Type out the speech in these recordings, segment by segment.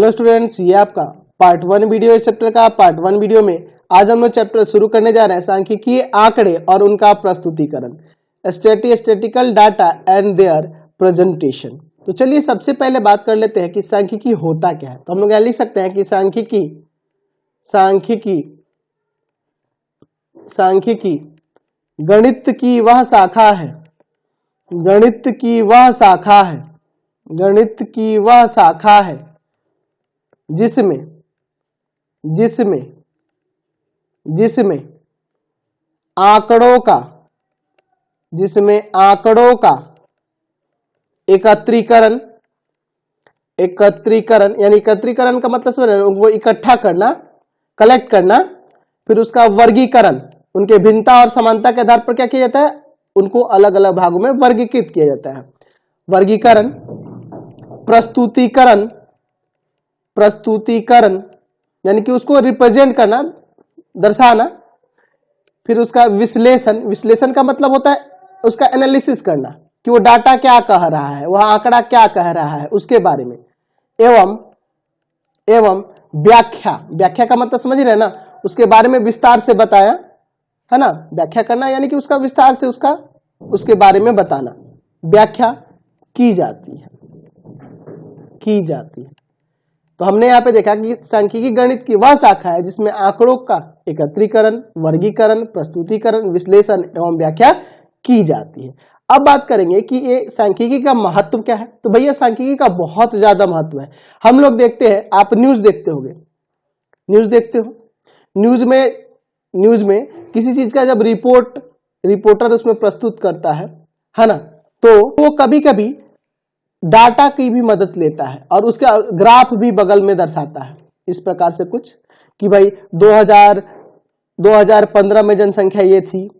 Hello students, ये आपका part 1 video इस चैप्टर का। पार्ट 1 वीडियो में आज हम लोग चैप्टर शुरू करने जा रहे हैं सांख्यिकीय आंकड़े और उनका प्रस्तुतिकरण, statistical data and their presentation. तो चलिए सबसे पहले बात कर लेते हैं कि सांख्यिकी होता क्या है। तो हम लोग यहाँ लिख सकते हैं कि सांख्यिकी गणित की वह शाखा है, गणित की वह शाखा है, गणित की वह शाखा है जिसमें जिसमें जिसमें आंकड़ों का एकत्रीकरण यानी एकत्रीकरण का मतलब समझ रहे हैं, उनको इकट्ठा करना, कलेक्ट करना, फिर उसका वर्गीकरण, उनके भिन्नता और समानता के आधार पर क्या किया जाता है, उनको अलग अलग भागों में वर्गीकृत किया जाता है। वर्गीकरण, प्रस्तुतिकरण यानी कि उसको रिप्रेजेंट करना, दर्शाना, फिर उसका विश्लेषण का मतलब होता है उसका एनालिसिस करना कि वो डाटा क्या कह रहा है, वह आंकड़ा क्या कह रहा है उसके बारे में। एवं व्याख्या का मतलब समझ रहे हैं ना, उसके बारे में विस्तार से बताया है ना। व्याख्या करना यानी कि उसका विस्तार से उसके बारे में बताना, व्याख्या की जाती है। तो हमने यहाँ पे देखा कि सांख्यिकी गणित की वह शाखा है जिसमें आंकड़ों का एकत्रीकरण, वर्गीकरण, प्रस्तुतिकरण, विश्लेषण एवं व्याख्या की जाती है। अब बात करेंगे कि ये सांख्यिकी का महत्व क्या है। तो भैया सांख्यिकी का बहुत ज्यादा महत्व है। हम लोग देखते हैं, आप न्यूज देखते होंगे, न्यूज देखते हो, न्यूज में किसी चीज का जब रिपोर्टर उसमें प्रस्तुत करता है ना, तो वो कभी कभी डाटा की भी मदद लेता है और उसका ग्राफ भी बगल में दर्शाता है इस प्रकार से कुछ कि भाई 2015 में जनसंख्या ये थी,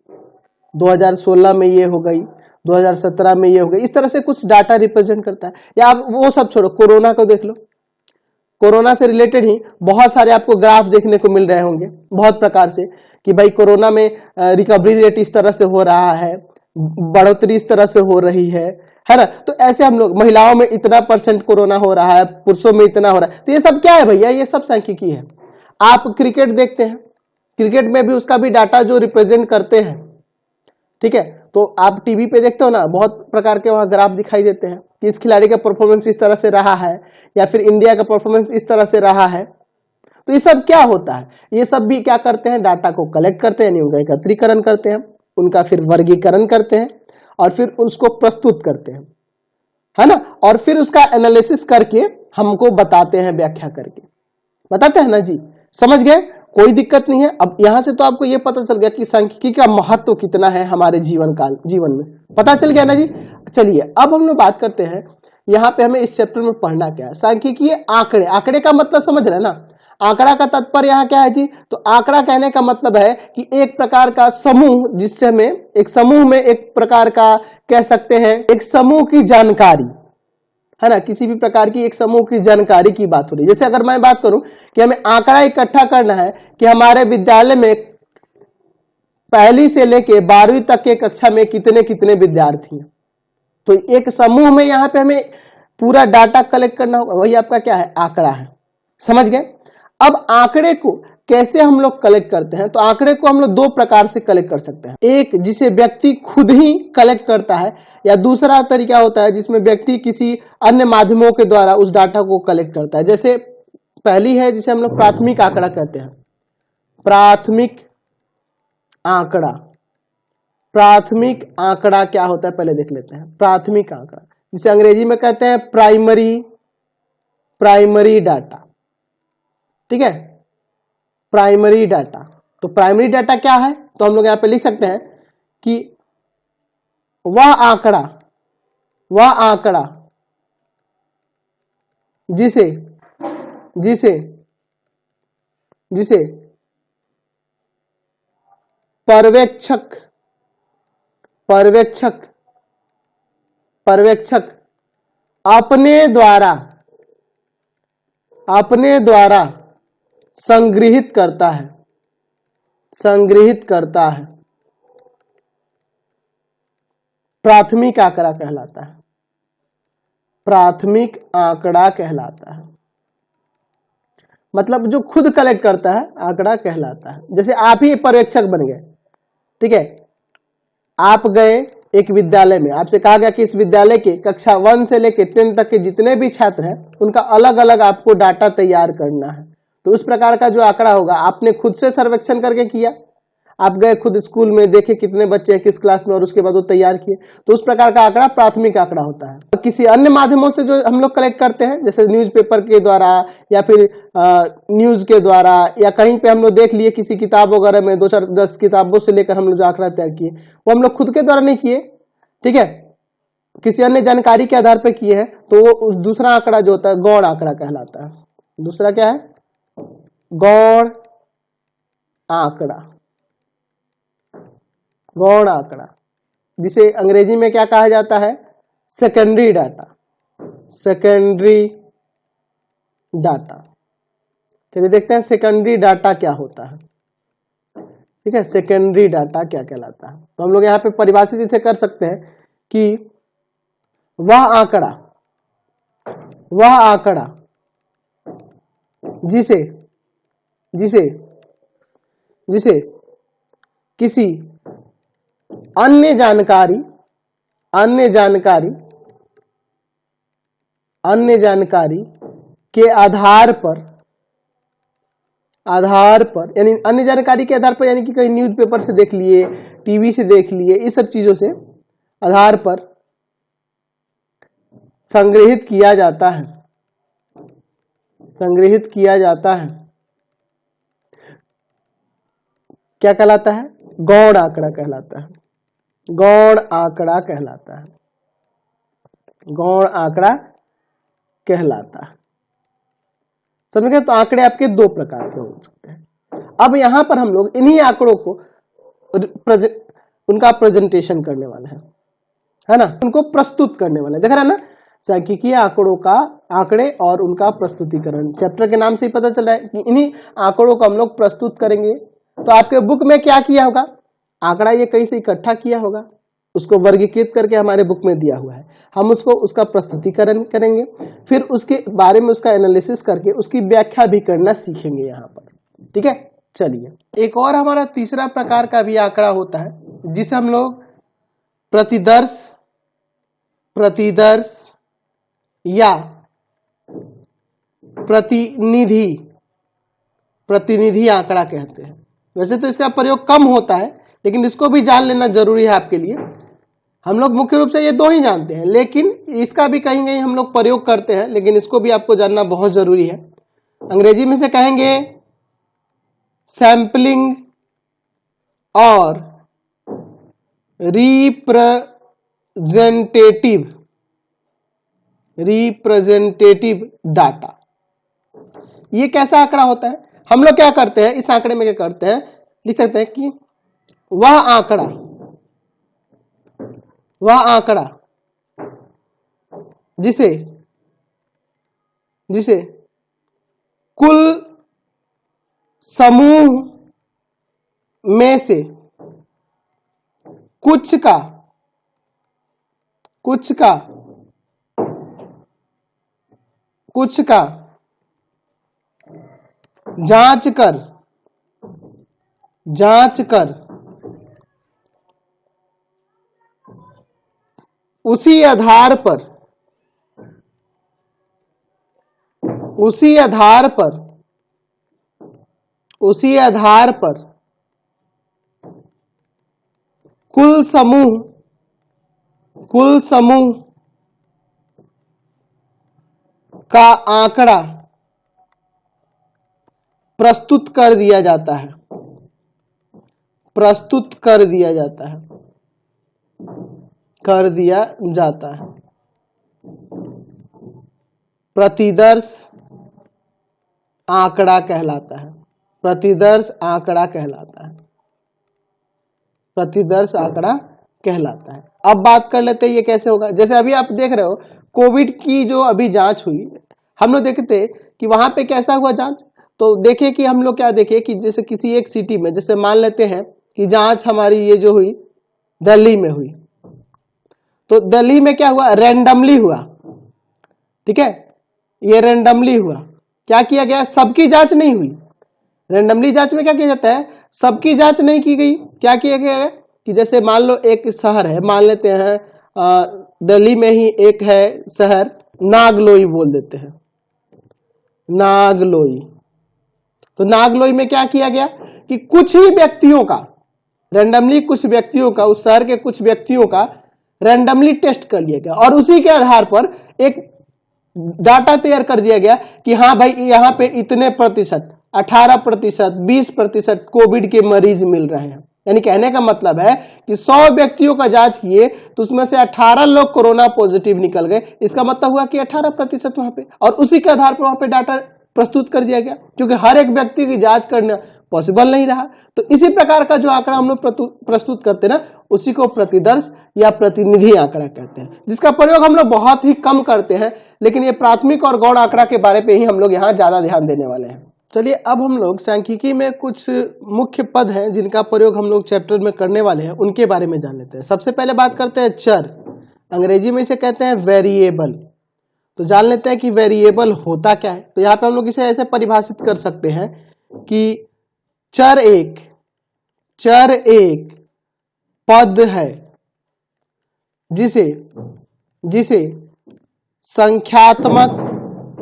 2016 में ये हो गई, 2017 में ये हो गई, इस तरह से कुछ डाटा रिप्रेजेंट करता है। या आप वो सब छोड़ो, कोरोना को देख लो, कोरोना से रिलेटेड ही बहुत सारे आपको ग्राफ देखने को मिल रहे होंगे बहुत प्रकार से कि भाई कोरोना में रिकवरी रेट इस तरह से हो रहा है, बढ़ोतरी इस तरह से हो रही है ना। तो ऐसे हम लोग महिलाओं में इतना % कोरोना हो रहा है, पुरुषों में इतना हो रहा है। तो ये सब क्या है भैया, ये सब सांख्यिकी है। आप क्रिकेट देखते हैं, क्रिकेट में भी उसका भी डाटा जो रिप्रेजेंट करते हैं, ठीक है। तो आप टीवी पे देखते हो ना, बहुत प्रकार के वहां ग्राफ दिखाई देते हैं कि इस खिलाड़ी का परफॉर्मेंस इस तरह से रहा है या फिर इंडिया का परफॉर्मेंस इस तरह से रहा है। तो ये सब क्या होता है, ये सब भी क्या करते हैं, डाटा को कलेक्ट करते हैं, यानी उनका एकत्रीकरण करते हैं, उनका फिर वर्गीकरण करते हैं और फिर उसको प्रस्तुत करते हैं, है ना। और फिर उसका एनालिसिस करके हमको बताते हैं, व्याख्या करके बताते हैं ना जी। समझ गए, कोई दिक्कत नहीं है। अब यहां से तो आपको यह पता चल गया कि सांख्यिकी का महत्व कितना है हमारे जीवन में, पता चल गया ना जी। चलिए अब हम लोग बात करते हैं, यहाँ पे हमें इस चैप्टर में पढ़ना क्या है। सांख्यिकीय आंकड़े का मतलब समझ रहे हैं ना। आंकड़ा का तात्पर्य यहाँ क्या है जी, तो आंकड़ा कहने का मतलब है कि एक प्रकार का समूह, जिससे हमें एक समूह में एक प्रकार का कह सकते हैं, एक समूह की जानकारी है ना, किसी भी प्रकार की एक समूह की जानकारी की बात हो रही है। जैसे अगर मैं बात करूं कि हमें आंकड़ा इकट्ठा करना है कि हमारे विद्यालय में पहली से लेके 12वीं तक के कक्षा में कितने कितने विद्यार्थी हैं, तो एक समूह में यहां पे हमें पूरा डाटा कलेक्ट करना होगा, वही आपका क्या है, आंकड़ा है। समझ गए। अब आंकड़े को कैसे हम लोग कलेक्ट करते हैं, तो आंकड़े को हम लोग दो प्रकार से कलेक्ट कर सकते हैं। एक जिसे व्यक्ति खुद ही कलेक्ट करता है, या दूसरा तरीका होता है जिसमें व्यक्ति किसी अन्य माध्यमों के द्वारा उस डाटा को कलेक्ट करता है। जैसे पहली है जिसे हम लोग प्राथमिक आंकड़ा कहते हैं। प्राथमिक आंकड़ा क्या होता है पहले देख लेते हैं। प्राथमिक आंकड़ा जिसे अंग्रेजी में कहते हैं प्राइमरी डाटा, ठीक है, प्राइमरी डाटा। तो प्राइमरी डाटा क्या है, तो हम लोग यहां पे लिख सकते हैं कि वह आंकड़ा जिसे पर्यवेक्षक अपने द्वारा संग्रहित करता है, प्राथमिक आंकड़ा कहलाता है। मतलब जो खुद कलेक्ट करता है आंकड़ा कहलाता है। जैसे आप ही पर्यवेक्षक बन गए, ठीक है, आप गए एक विद्यालय में, आपसे कहा गया कि इस विद्यालय के कक्षा 1 से लेकर 10 तक के जितने भी छात्र हैं उनका अलग अलग आपको डाटा तैयार करना है। तो उस प्रकार का जो आंकड़ा होगा आपने खुद से सर्वेक्षण करके किया, आप गए खुद स्कूल में, देखे कितने बच्चे हैं किस क्लास में और उसके बाद वो तैयार किए, तो उस प्रकार का आंकड़ा प्राथमिक आंकड़ा होता है। तो किसी अन्य माध्यमों से जो हम लोग कलेक्ट करते हैं, जैसे न्यूज़पेपर के द्वारा या फिर न्यूज के द्वारा, या कहीं पे हम लोग देख लिए किसी किताब वगैरह में 2-4-10 किताबों से लेकर हम लोग जो आंकड़ा तैयार किए वो हम लोग खुद के द्वारा नहीं किए, ठीक है, किसी अन्य जानकारी के आधार पर किए हैं, तो वो दूसरा आंकड़ा जो होता है गौण आंकड़ा कहलाता है। दूसरा क्या है? गौण आंकड़ा। गौण आंकड़ा जिसे अंग्रेजी में क्या कहा जाता है? Secondary data. Secondary data. चलिए देखते हैं सेकेंडरी डाटा क्या होता है, ठीक है, सेकेंडरी डाटा क्या कहलाता है। तो हम लोग यहाँ पे परिभाषित इसे कर सकते हैं कि वह आंकड़ा जिसे किसी अन्य जानकारी के आधार पर यानी अन्य जानकारी के आधार पर, यानी कि कहीं न्यूज़पेपर से देख लिए, टीवी से देख लिए, इस सब चीजों से आधार पर संग्रहित किया जाता है, क्या कहलाता है? गौण आंकड़ा कहलाता है। गौण आंकड़ा कहलाता है। समझ गए? तो आंकड़े आपके दो प्रकार के हो सकते हैं। अब यहां पर हम लोग इन्हीं आंकड़ों को उनका प्रेजेंटेशन करने वाले हैं, है ना, उनको प्रस्तुत करने वाले। देख रहे हैं ना, सांख्यिकीय आंकड़े और उनका प्रस्तुतिकरण। चैप्टर के नाम से ही पता चल रहा है कि इन्हीं आंकड़ों को हम लोग प्रस्तुत करेंगे। तो आपके बुक में क्या किया होगा? आंकड़ा ये कहीं से इकट्ठा किया होगा, उसको वर्गीकृत करके हमारे बुक में दिया हुआ है, हम उसका प्रस्तुतिकरण करेंगे, फिर उसके बारे में उसका एनालिसिस करके उसकी व्याख्या भी करना सीखेंगे यहाँ पर, ठीक है। चलिए, एक और हमारा तीसरा प्रकार का भी आंकड़ा होता है जिसे हम लोग प्रतिदर्श या प्रतिनिधि आंकड़ा कहते हैं। वैसे तो इसका प्रयोग कम होता है, लेकिन इसको भी जान लेना जरूरी है आपके लिए। हम लोग मुख्य रूप से ये दो ही जानते हैं, लेकिन इसका भी कहीं कहीं हम लोग प्रयोग करते हैं, लेकिन इसको भी आपको जानना बहुत जरूरी है। अंग्रेजी में से कहेंगे सैंपलिंग और रिप्रेजेंटेटिव डाटा। ये कैसा आंकड़ा होता है? हम लोग क्या करते हैं, इस आंकड़े में क्या करते हैं, लिख सकते हैं कि वह आंकड़ा जिसे कुल समूह में से कुछ का जांच कर उसी आधार पर कुल समूह का आंकड़ा प्रस्तुत कर दिया जाता है। प्रतिदर्श आंकड़ा कहलाता है। अब बात कर लेते हैं ये कैसे होगा। जैसे अभी आप देख रहे हो कोविड की जो अभी जांच हुई, हम लोग देखते कि वहां पे कैसा हुआ जांच। तो देखे कि हम लोग क्या देखे कि जैसे किसी एक सिटी में, जैसे मान लेते हैं कि जांच हमारी ये जो हुई दिल्ली में हुई, तो दिल्ली में क्या हुआ, रैंडमली हुआ, ठीक है, ये रैंडमली हुआ। क्या किया गया, सबकी जांच नहीं हुई। रैंडमली जांच में क्या किया जाता है, सबकी जांच नहीं की गई। क्या किया गया है कि जैसे मान लो एक शहर है, मान लेते हैं दिल्ली में ही एक है शहर, नागलोई बोल देते हैं, नागलोई। तो नागलोई में क्या किया गया कि कुछ ही व्यक्तियों का, रैंडमली कुछ व्यक्तियों का, उस शहर के कुछ व्यक्तियों का रैंडमली टेस्ट कर लिया गया और उसी के आधार पर एक डाटा तैयार कर दिया गया कि हाँ भाई यहां पे इतने प्रतिशत, 18%, 20% कोविड के मरीज मिल रहे हैं। यानी कहने का मतलब है कि 100 व्यक्तियों का जांच किए तो उसमें से 18 लोग कोरोना पॉजिटिव निकल गए। इसका मतलब हुआ कि 18% वहां पे, और उसी के आधार पर वहां पे डाटा प्रस्तुत कर दिया गया, क्योंकि हर एक व्यक्ति की जांच करना पॉसिबल नहीं रहा। तो इसी प्रकार का जो आंकड़ा हम लोग प्रस्तुत करते हैं ना, उसी को प्रतिदर्श या प्रतिनिधि आंकड़ा कहते हैं, जिसका प्रयोग हम लोग बहुत ही कम करते हैं। लेकिन ये प्राथमिक और गौण आंकड़ा के बारे पे ही हम लोग यहाँ ज्यादा ध्यान देने वाले हैं। चलिए अब हम लोग सांख्यिकी में कुछ मुख्य पद हैं जिनका प्रयोग हम लोग चैप्टर में करने वाले हैं, उनके बारे में जान लेते हैं। सबसे पहले बात करते हैं चर, अंग्रेजी में इसे कहते हैं वेरिएबल। तो जान लेते हैं कि वेरिएबल होता क्या है। तो यहाँ पे हम लोग इसे ऐसे परिभाषित कर सकते हैं कि चर एक पद है जिसे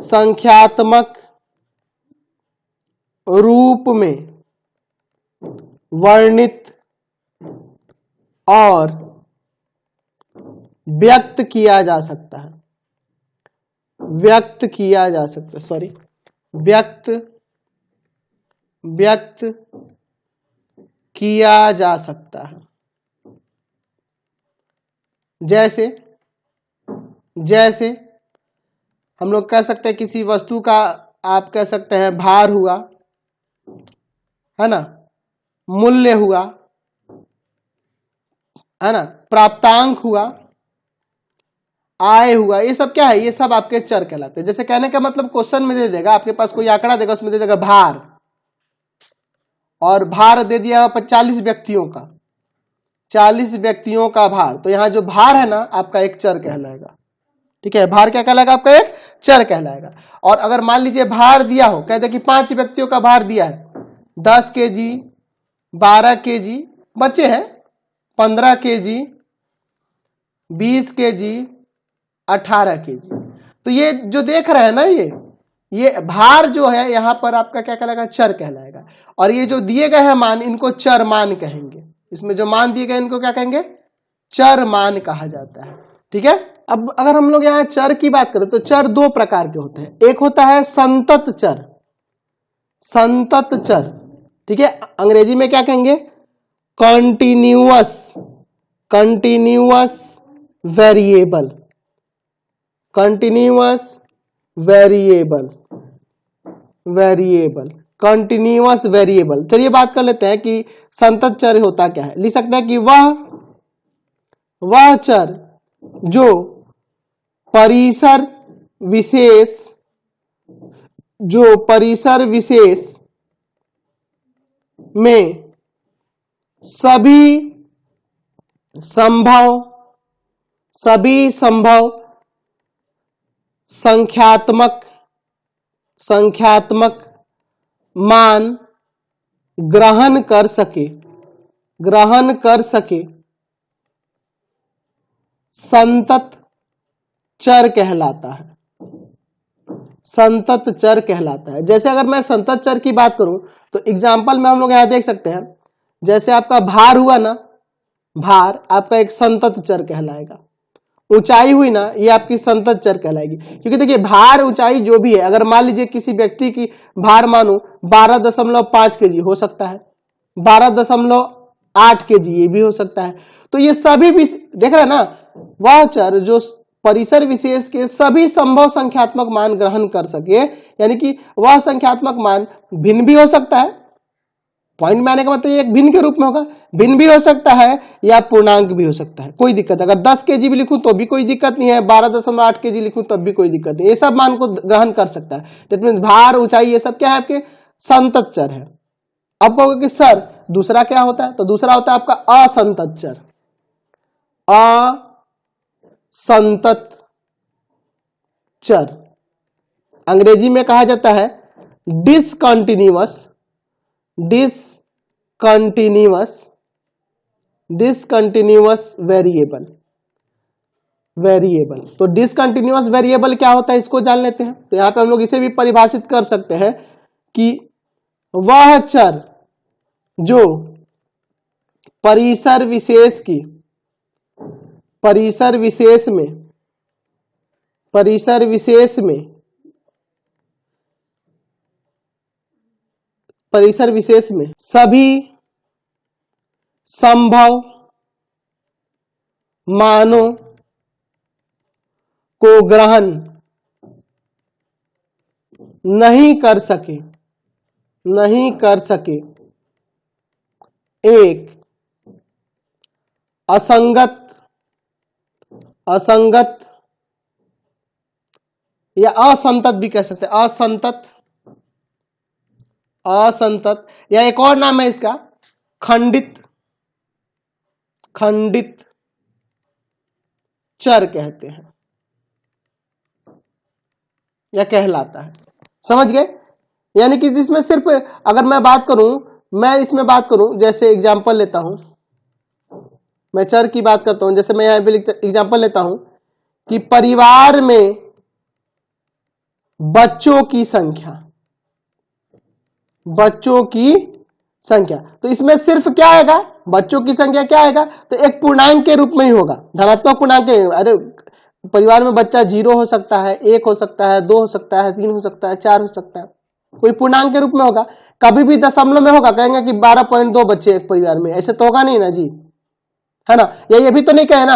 संख्यात्मक रूप में वर्णित और व्यक्त किया जा सकता है, व्यक्त किया जा सकता है। जैसे हम लोग कह सकते हैं किसी वस्तु का, आप कह सकते हैं भार हुआ, है ना, मूल्य हुआ, है ना, प्राप्तांक हुआ, आय हुआ, ये सब क्या है, ये सब आपके चर कहलाते हैं। जैसे कहने का मतलब क्वेश्चन में दे देगा, आपके पास कोई आंकड़ा देगा, उसमें दे देगा भार, और भार दे दिया 40 व्यक्तियों का, 40 व्यक्तियों का भार। तो यहां जो भार है ना, आपका एक चर कहलाएगा। ठीक है, भार क्या कहलाएगा, आपका एक चर कहलाएगा। और अगर मान लीजिए भार दिया हो, कहते कि 5 व्यक्तियों का भार दिया है, 10 केजी, 12 केजी, बच्चे हैं 15 केजी, 20 केजी, 18 केजी। तो ये जो देख रहे हैं ना, ये भार जो है यहां पर आपका क्या कहलाएगा, चर कहलाएगा। और ये जो दिए गए हैं मान, इनको चर मान कहेंगे। इसमें जो मान दिए गए इनको क्या कहेंगे, चर मान कहा जाता है। ठीक है, अब अगर हम लोग यहाँ चर की बात करें तो चर दो प्रकार के होते हैं। एक होता है संतत चर, संतत चर। ठीक है, अंग्रेजी में क्या कहेंगे, कंटिन्यूअस वेरिएबल, कंटिन्यूअस वेरिएबल। चलिए बात कर लेते हैं कि संतत चर होता क्या है। लिख सकते हैं कि वह चर जो परिसर विशेष में सभी संभव संख्यात्मक मान ग्रहण कर सके संतत चर कहलाता है, संतत चर कहलाता है। जैसे अगर मैं संतत चर की बात करूं तो एग्जांपल में हम लोग यहां देख सकते हैं, जैसे आपका भार हुआ ना, भार आपका एक संतत चर कहलाएगा। ऊंचाई हुई ना, ये आपकी संतत चर कहलाएगी। क्योंकि देखिए भार ऊंचाई जो भी है, अगर मान लीजिए किसी व्यक्ति की भार मानो 12.5 केजी हो सकता है, 12.8 केजी ये भी हो सकता है। तो ये सभी भी देख रहे हैं ना, वह चर जो परिसर विशेष के सभी संभव संख्यात्मक मान ग्रहण कर सके, यानी कि वह संख्यात्मक मान भिन्न भी हो सकता है। पॉइंट में आने का मतलब एक भिन्न के रूप में होगा, भिन्न भी हो सकता है या पूर्णांक भी हो सकता है, कोई दिक्कत। अगर 10 केजी भी लिखूं तो भी कोई दिक्कत नहीं है, 12.8 केजी लिखूं तब भी कोई दिक्कत नहीं, ये सब मान को ग्रहण कर सकता है। दैट मींस भार, ऊंचाई, ये सब क्या है, आपके संतत चर है। अब कहोगे कि सर दूसरा क्या होता है, तो दूसरा होता है आपका असंतत चर, असंतत चर। अंग्रेजी में कहा जाता है डिसकंटिन्यूअस, डिसकंटिन्यूअस वेरिएबल। तो डिसकंटिन्यूअस वेरिएबल क्या होता है इसको जान लेते हैं। तो यहां पे हम लोग इसे भी परिभाषित कर सकते हैं कि वह चर जो परिसर विशेष में सभी संभव मानों को ग्रहण नहीं कर सके एक असंगत या असंतत भी कह सकते हैं, असंतत या एक और नाम है इसका खंडित चर कहते हैं या कहलाता है। समझ गए? यानी कि जिसमें सिर्फ अगर मैं इसमें बात करूं, जैसे एग्जांपल लेता हूं, मैं चर की बात करता हूं, जैसे मैं यहां पे एग्जांपल लेता हूं कि परिवार में बच्चों की संख्या, तो इसमें सिर्फ क्या आएगा, बच्चों की संख्या क्या आएगा, तो एक पूर्णांक के रूप में ही होगा, धनात्मक पूर्णांक। अरे परिवार में बच्चा 0 हो सकता है, 1 हो सकता है, 2 हो सकता है, 3 हो सकता है, 4 हो सकता है, कोई पूर्णांक के रूप में होगा। कभी भी दशमलव में होगा, कहेंगे कि 12.2 बच्चे एक परिवार में, ऐसे तो होगा नहीं ना जी, है ना। या ये भी तो नहीं कहे ना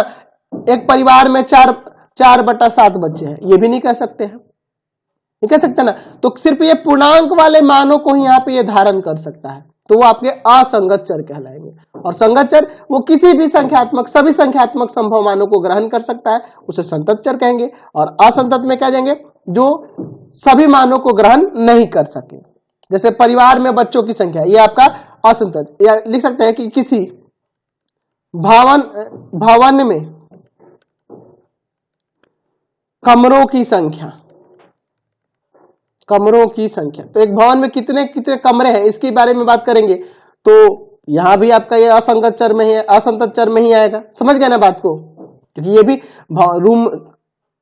एक परिवार में 4/7 बच्चे हैं, ये भी नहीं कह सकते हैं, नहीं कह सकते ना। तो सिर्फ ये पूर्णांक वाले मानों को ही यहाँ पे ये धारण कर सकता है, तो वो आपके असंगत चर कहलाएंगे। और संगत चर वो किसी भी सभी संख्यात्मक संभव मानों को ग्रहण कर सकता है, उसे संतत चर कहेंगे। और असंतत में क्या जाएंगे, जो सभी मानों को ग्रहण नहीं कर सके। जैसे परिवार में बच्चों की संख्या, ये आपका असंतत। या लिख सकते हैं कि किसी भवन में कमरों की संख्या, तो एक भवन में कितने कितने कमरे हैं इसके बारे में बात करेंगे, तो यहां भी आपका ये असंगत चर में ही, असंतत चर में ही आएगा। समझ गए ना बात को? क्योंकि ये भी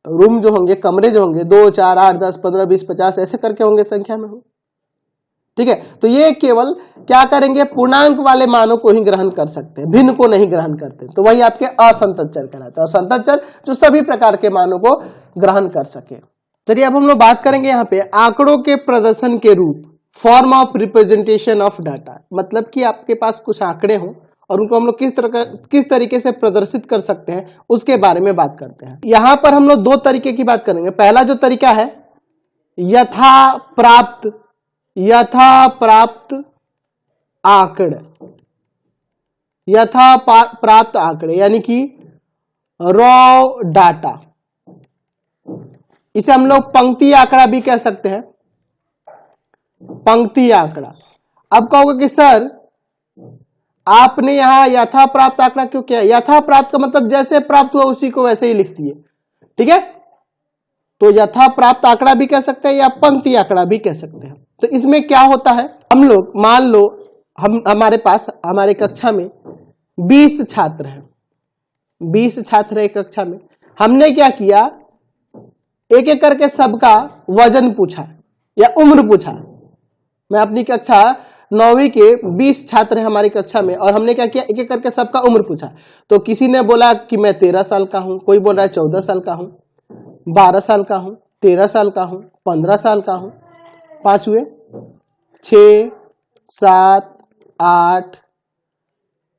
रूम जो होंगे, कमरे जो होंगे, 2, 4, 8, 10, 15, 20, 50 ऐसे करके होंगे संख्या में हो, ठीक है। तो ये केवल क्या करेंगे, पूर्णांक वाले मानों को ही ग्रहण कर सकते हैं, भिन्न को नहीं ग्रहण करते, तो वही आपके असंतत चर कहलाते हैं। और संतत चर जो सभी प्रकार के मानों को ग्रहण कर सके। चलिए अब हम लोग बात करेंगे यहाँ पे आंकड़ों के प्रदर्शन के रूप, form of representation of data. मतलब कि आपके पास कुछ आंकड़े हों और उनको हम लोग किस तरीके से प्रदर्शित कर सकते हैं उसके बारे में बात करते हैं। यहाँ पर हम लोग 2 तरीके की बात करेंगे। पहला जो तरीका है यथा प्राप्त आंकड़े, यानी कि रॉ डाटा। इसे हम लोग पंक्ति आंकड़ा भी कह सकते हैं, पंक्ति आंकड़ा। अब कहोगे कि सर आपने यहां यथा प्राप्त आंकड़ा क्यों किया? यथा प्राप्त का मतलब जैसे प्राप्त हुआ उसी को वैसे ही लिख दिए, ठीक है। तो यथा प्राप्त आंकड़ा भी कह सकते हैं या पंक्ति आंकड़ा भी कह सकते हैं। तो इसमें क्या होता है, हम लोग मान लो हमारे कक्षा में 20 छात्र हैं, 20 छात्र है कक्षा में। हमने क्या किया, एक एक करके सबका वजन पूछा या उम्र पूछा। मैं अपनी कक्षा 9वीं के 20 छात्र हैं हमारी कक्षा में, और हमने क्या किया, एक एक करके सबका उम्र पूछा। तो किसी ने बोला कि मैं 13 साल का हूं, कोई बोल रहा है 14 साल का हूं, 12 साल का हूं, 13 साल का हूं, 15 साल का हूं। 5 हुए, 6, 7, 8,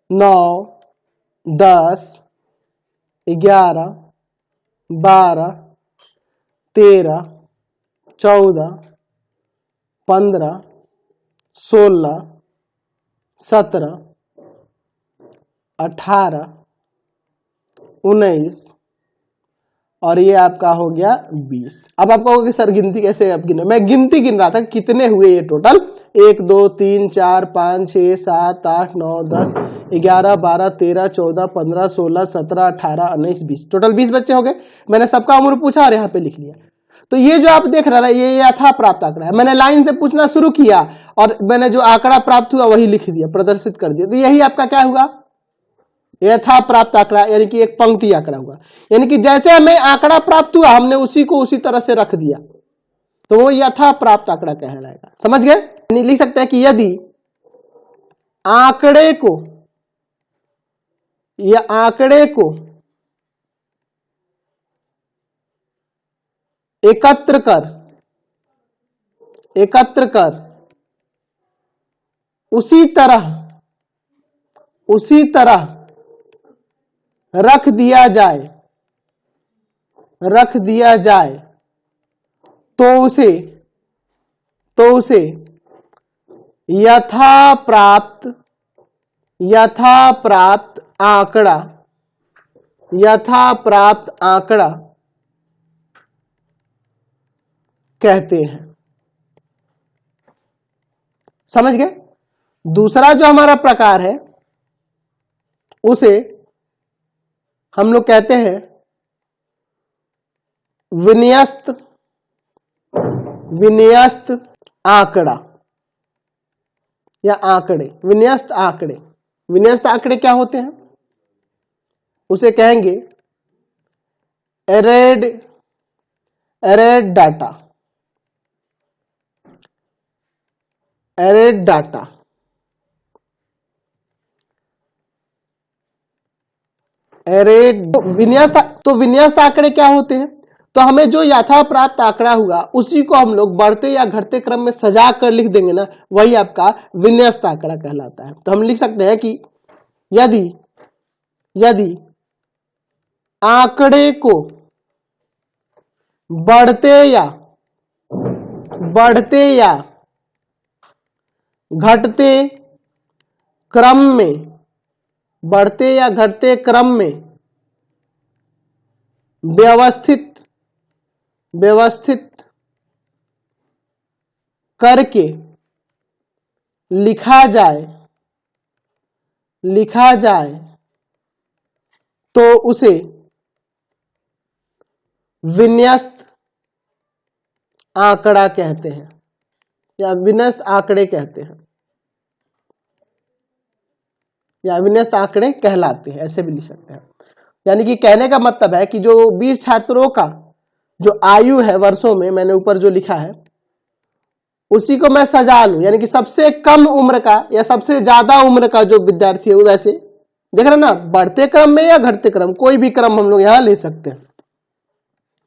9, 10, 11, 12, 13, 14, 15, 16, 17, 18, 19 और ये आपका हो गया 20। अब आप कहोगे सर गिनती कैसे आप गिनो? मैं गिनती गिन रहा था कितने हुए ये टोटल, 1, 2, 3, 4, 5, 6, 7, 8, 9, 10, 11, 12, 13, 14, 15, 16, 17, 18, 19, 20, टोटल 20 बच्चे हो गए। मैंने सबका उम्र पूछा और यहाँ पे लिख लिया। तो ये जो आप देख रहे हैं ये यथा प्राप्त आंकड़ा है। मैंने लाइन से पूछना शुरू किया और मैंने जो आंकड़ा प्राप्त हुआ वही लिख दिया, प्रदर्शित कर दिया। तो यही आपका क्या हुआ, यथा प्राप्त आंकड़ा, यानी कि एक पंक्ति आंकड़ा हुआ। यानी कि जैसे हमें आंकड़ा प्राप्त हुआ हमने उसी को उसी तरह से रख दिया, तो वो यथा प्राप्त आंकड़ा कहलाएगा। समझ गए? यानी लिख सकते हैं कि यदि आंकड़े को या आंकड़े को एकत्र कर उसी तरह रख दिया जाए तो उसे यथा प्राप्त आंकड़ा कहते हैं। समझ गए? दूसरा जो हमारा प्रकार है उसे हम लोग कहते हैं विन्यस्त आंकड़ा या आंकड़े। विन्यस्त आंकड़े क्या होते हैं? उसे कहेंगे एरेड डाटा। विन्यस्त आंकड़े क्या होते हैं? तो हमें जो यथा प्राप्त आंकड़ा हुआ उसी को हम लोग बढ़ते या घटते क्रम में सजा कर लिख देंगे ना, वही आपका विन्यस्त आंकड़ा कहलाता है। तो हम लिख सकते हैं कि यदि आंकड़े को बढ़ते या घटते क्रम में व्यवस्थित करके लिखा जाए तो उसे विन्यस्त आंकड़ा कहते हैं या विन्यस्त आंकड़े कहते हैं या विन्यस्त आंकड़े कहलाते हैं, ऐसे भी लिख सकते हैं। यानी कि कहने का मतलब है कि जो 20 छात्रों का जो आयु है वर्षों में, मैंने ऊपर जो लिखा है उसी को मैं सजा लूं, यानी कि सबसे कम उम्र का या सबसे ज्यादा उम्र का जो विद्यार्थी है, वैसे देख रहे ना, बढ़ते क्रम में या घटते क्रम, कोई भी क्रम हम लोग यहां ले सकते हैं,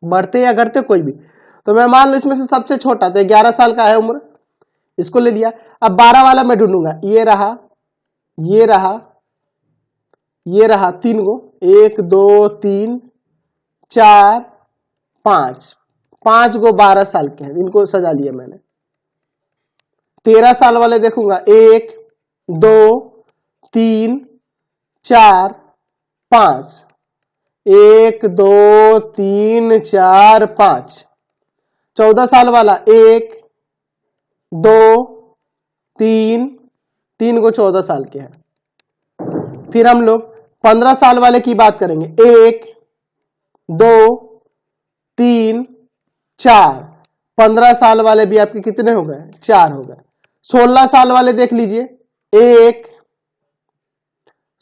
बढ़ते या घटते कोई भी। तो मैं मान लो इसमें से सबसे छोटा तो 11 साल का है उम्र, इसको ले लिया। अब 12 वाला मैं ढूंढूंगा, ये रहा 3 गो, 1 2 3 4 5 गो 12 साल के हैं, इनको सजा लिया मैंने। 13 साल वाले देखूंगा, 1 2 3 4 5, 1 2 3 4 5। 14 साल वाला 1 2 3 गो 14 साल के हैं। फिर हम लोग 15 साल वाले की बात करेंगे, 1 2 3 4। 15 साल वाले भी आपके कितने हो गए? 4 हो गए। 16 साल वाले देख लीजिए,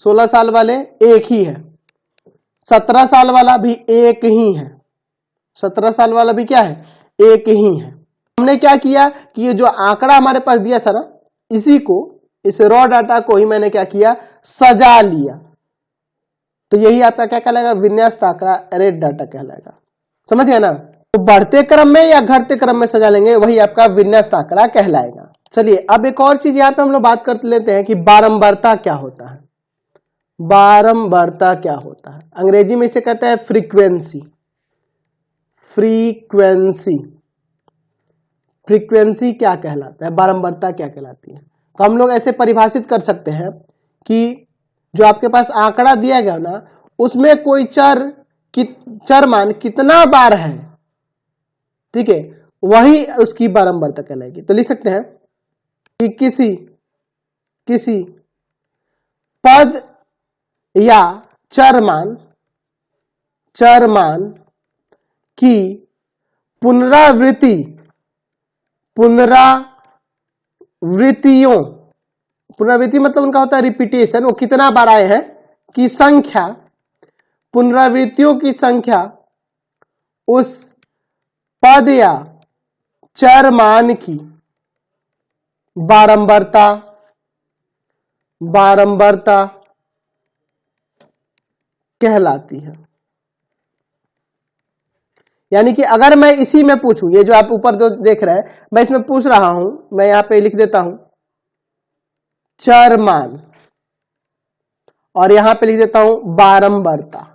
16 साल वाले 1 ही है। 17 साल वाला भी 1 ही है। 17 साल वाला भी क्या है? 1 ही है। हमने क्या किया कि ये जो आंकड़ा हमारे पास दिया था ना, इसी को, इस रॉ डाटा को ही मैंने क्या किया? सजा लिया। तो यही आपका क्या कहलाएगा? विन्यस्त आंकड़ा, एरेड डाटा कहलाएगा। समझ गए ना? तो बढ़ते क्रम में या घटते क्रम में सजा लेंगे, वही आपका विन्यस्त आंकड़ा कहलाएगा। चलिए अब एक और चीज यहां पे हम लोग बात कर लेते हैं कि बारंबारता क्या होता है। बारंबारता क्या होता है? अंग्रेजी में इसे कहते हैं फ्रीक्वेंसी। फ्रीक्वेंसी क्या कहलाता है? बारंबारता क्या कहलाती है? तो हम लोग ऐसे परिभाषित कर सकते हैं कि जो आपके पास आंकड़ा दिया गया ना, उसमें कोई चर मान कितना बार है, ठीक है, वही उसकी बारंबारता कहलाएगी। तो लिख सकते हैं कि किसी पद या चर मान की पुनरावृत्ति, पुनरावृत्तियों, पुनरावृत्ति मतलब उनका होता है रिपीटेशन, वो कितना बार आए हैं की संख्या, पुनरावृत्तियों की संख्या उस पद या चर मान की बारंबारता कहलाती है। यानी कि अगर मैं इसी में पूछूं, ये जो आप ऊपर जो देख रहे हैं, मैं इसमें पूछ रहा हूं, मैं यहां पे लिख देता हूं चर मान, और यहां पे लिख देता हूं बारंबारता।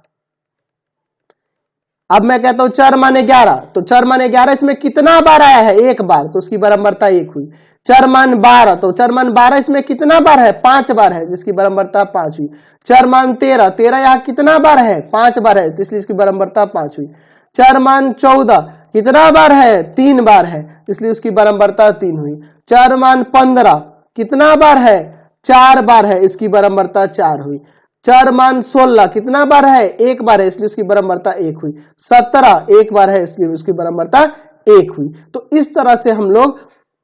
अब मैं कहता हूं चर मान 11, तो चर मान 11 इसमें कितना बार आया है, एक बार, तो उसकी बारंबारता 1 हुई। चर मान 12, तो चर मान 12 इसमें कितना बार है, 5 बार है, जिसकी बारंबारता 5 हुई। चर मान 13, 13 यहां कितना बार है, 5 बार है, तो इसलिए इसकी बारंबारता 5 हुई। चर मान 14 कितना बार है, 3 बार है, इसलिए उसकी बारंबारता 3 हुई। चर मान 15 कितना बार है, 4 बार है, इसकी बारंबारता 4 हुई। चर मान 16 कितना बार है, 1 बार है, इसलिए उसकी बारंबारता 1 हुई। 17 1 बार है, इसलिए उसकी बारंबारता 1 हुई। तो इस तरह से हम लोग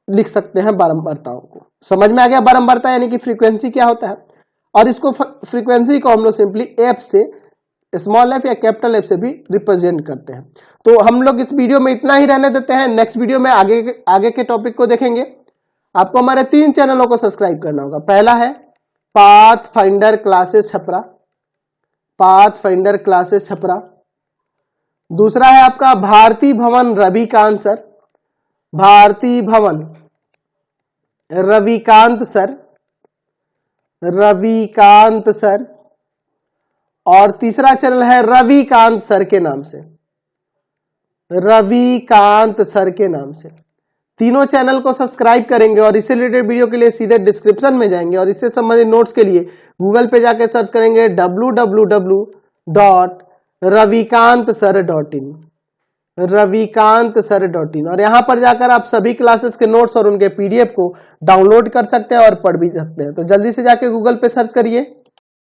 लिख सकते हैं बारंबारताओं को। समझ में आ गया बारंबारता यानी कि फ्रीक्वेंसी क्या होता है। और इसको फ्रीक्वेंसी को हम लोग सिंपली एफ से, स्मॉल एफ या कैपिटल एफ से भी रिप्रेजेंट करते हैं। तो हम लोग इस वीडियो में इतना ही रहने देते हैं। नेक्स्ट वीडियो में आगे के टॉपिक को देखेंगे। आपको हमारे 3 चैनलों को सब्सक्राइब करना होगा। पहला है path finder classes Chhapra, path finder classes Chhapra. दूसरा है आपका भारती भवन रविकांत सर, भारती भवन रविकांत सर, रविकांत सर। और तीसरा चैनल है रविकांत सर के नाम से, रविकांत सर के नाम से। तीनों चैनल को सब्सक्राइब करेंगे और इससे रिलेटेड वीडियो के लिए सीधे डिस्क्रिप्शन में जाएंगे और इससे संबंधित नोट्स के लिए गूगल पे जाके सर्च करेंगे www.ravikantsir.in, ravikantsir.in, और यहां पर जाकर आप सभी क्लासेस के नोट्स और उनके पीडीएफ को डाउनलोड कर सकते हैं और पढ़ भी सकते हैं। तो जल्दी से जाके गूगल पे सर्च करिए